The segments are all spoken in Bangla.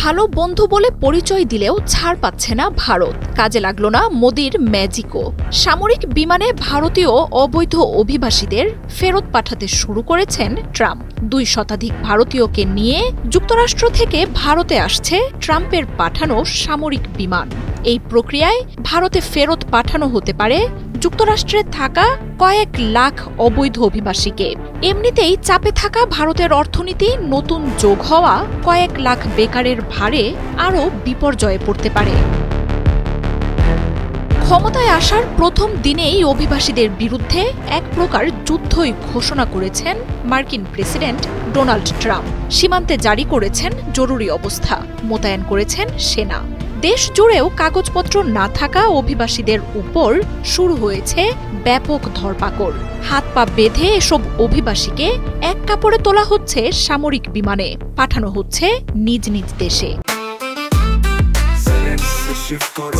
ভালো বন্ধু বলে পরিচয় দিলেও ছাড় পাচ্ছে না ভারত। কাজে লাগলো না মোদির ম্যাজিকও। সামরিক বিমানে ভারতীয় অবৈধ অভিবাসীদের ফেরত পাঠাতে শুরু করেছেন ট্রাম্প। 2 শতাধিক ভারতীয়কে নিয়ে যুক্তরাষ্ট্র থেকে ভারতে আসছে ট্রাম্পের পাঠানো সামরিক বিমান। এই প্রক্রিয়ায় ভারতে ফেরত পাঠানো হতে পারে যুক্তরাষ্ট্রে থাকা কয়েক লাখ অবৈধ অভিবাসীকে। এমনিতেই চাপে থাকা ভারতের অর্থনীতি নতুন যোগ হওয়া কয়েক লাখ বেকারের ভারে আরও বিপর্যয়ে পড়তে পারে। ক্ষমতায় আসার প্রথম দিনেই অভিবাসীদের বিরুদ্ধে এক প্রকার যুদ্ধই ঘোষণা করেছেন মার্কিন প্রেসিডেন্ট ডোনাল্ড ট্রাম্প। সীমান্তে জারি করেছেন জরুরি অবস্থা, মোতায়েন করেছেন সেনা। দেশ জুড়েও কাগজপত্র না থাকা অভিবাসীদের উপর শুরু হয়েছে ব্যাপক ধরপাকড়। হাত পা বেঁধে এসব অভিবাসীকে এক কাপড়ে তোলা হচ্ছে সামরিক বিমানে, পাঠানো হচ্ছে নিজ নিজ দেশে।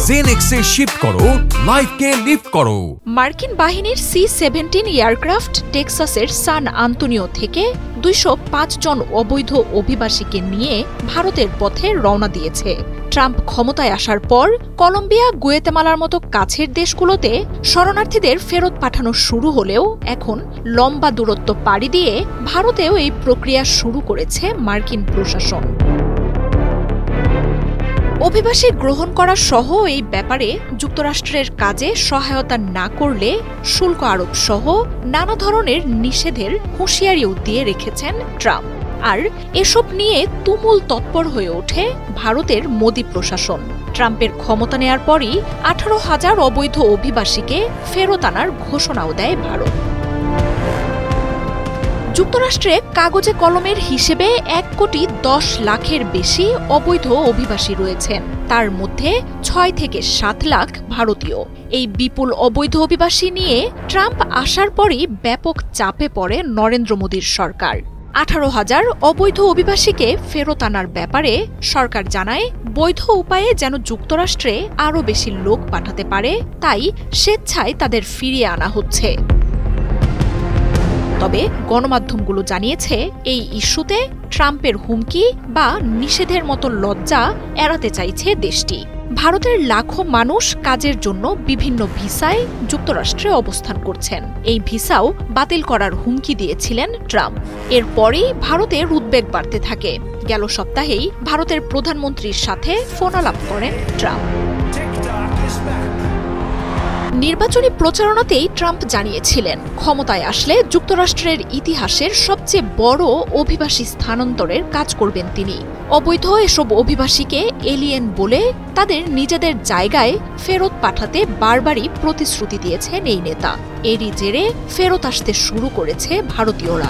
জেনেক্সে শিফট করো, লাইফকে লিফট করো। মার্কিন বাহিনীর C-17 এয়ারক্রাফট টেক্সাসের সান আন্তোনিও থেকে 205 জন অবৈধ অভিবাসীকে নিয়ে ভারতের পথে রওনা দিয়েছে। ট্রাম্প ক্ষমতায় আসার পর কলম্বিয়া, গুয়েতেমালার মতো কাছের দেশগুলোতে শরণার্থীদের ফেরত পাঠানো শুরু হলেও এখন লম্বা দূরত্ব পাড়ি দিয়ে ভারতেও এই প্রক্রিয়া শুরু করেছে মার্কিন প্রশাসন। অভিবাসী গ্রহণ করা সহ এই ব্যাপারে যুক্তরাষ্ট্রের কাজে সহায়তা না করলে শুল্ক আরোপ সহ নানা ধরনের নিষেধের হুঁশিয়ারিও দিয়ে রেখেছেন ট্রাম্প। আর এসব নিয়ে তুমুল তৎপর হয়ে ওঠে ভারতের মোদি প্রশাসন। ট্রাম্পের ক্ষমতা নেয়ার পরই 18,000 অবৈধ অভিবাসীকে ফেরত আনার ঘোষণাও দেয় ভারত। যুক্তরাষ্ট্রে কাগজে কলমের হিসেবে 1,10 লাখের বেশি অবৈধ অভিবাসী রয়েছেন। তার মধ্যে 6 থেকে 7 লাখ ভারতীয়। এই বিপুল অবৈধ অভিবাসী নিয়ে ট্রাম্প আসার পরই ব্যাপক চাপে পড়ে নরেন্দ্র মোদীর সরকার। 18,000 অবৈধ অভিবাসীকে ফেরত আনার ব্যাপারে সরকার জানায়, বৈধ উপায়ে যেন যুক্তরাষ্ট্রে আরও বেশি লোক পাঠাতে পারে, তাই স্বেচ্ছায় তাদের ফিরিয়ে আনা হচ্ছে। তবে গণমাধ্যমগুলো জানিয়েছে, এই ইস্যুতে ট্রাম্পের হুমকি বা নিষেধের মতো লজ্জা এড়াতে চাইছে দেশটি। ভারতের লাখো মানুষ কাজের জন্য বিভিন্ন ভিসায় যুক্তরাষ্ট্রে অবস্থান করছেন। এই ভিসাও বাতিল করার হুমকি দিয়েছিলেন ট্রাম্প। এরপরই ভারতের উদ্বেগ বাড়তে থাকে। গেল সপ্তাহেই ভারতের প্রধানমন্ত্রীর সাথে ফোনালাপ করেন ট্রাম্প। নির্বাচনী প্রচারণাতেই ট্রাম্প জানিয়েছিলেন, ক্ষমতায় আসলে যুক্তরাষ্ট্রের ইতিহাসের সবচেয়ে বড় অভিবাসী স্থানান্তরের কাজ করবেন তিনি। অবৈধ এসব অভিবাসীকে এলিয়েন বলে তাদের নিজেদের জায়গায় ফেরত পাঠাতে বারবারই প্রতিশ্রুতি দিয়েছেন এই নেতা। এরই জেরে ফেরত আসতে শুরু করেছে ভারতীয়রা।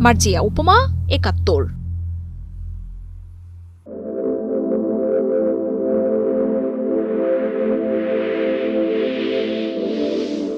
মার্জিয়া উপমা, ৭১।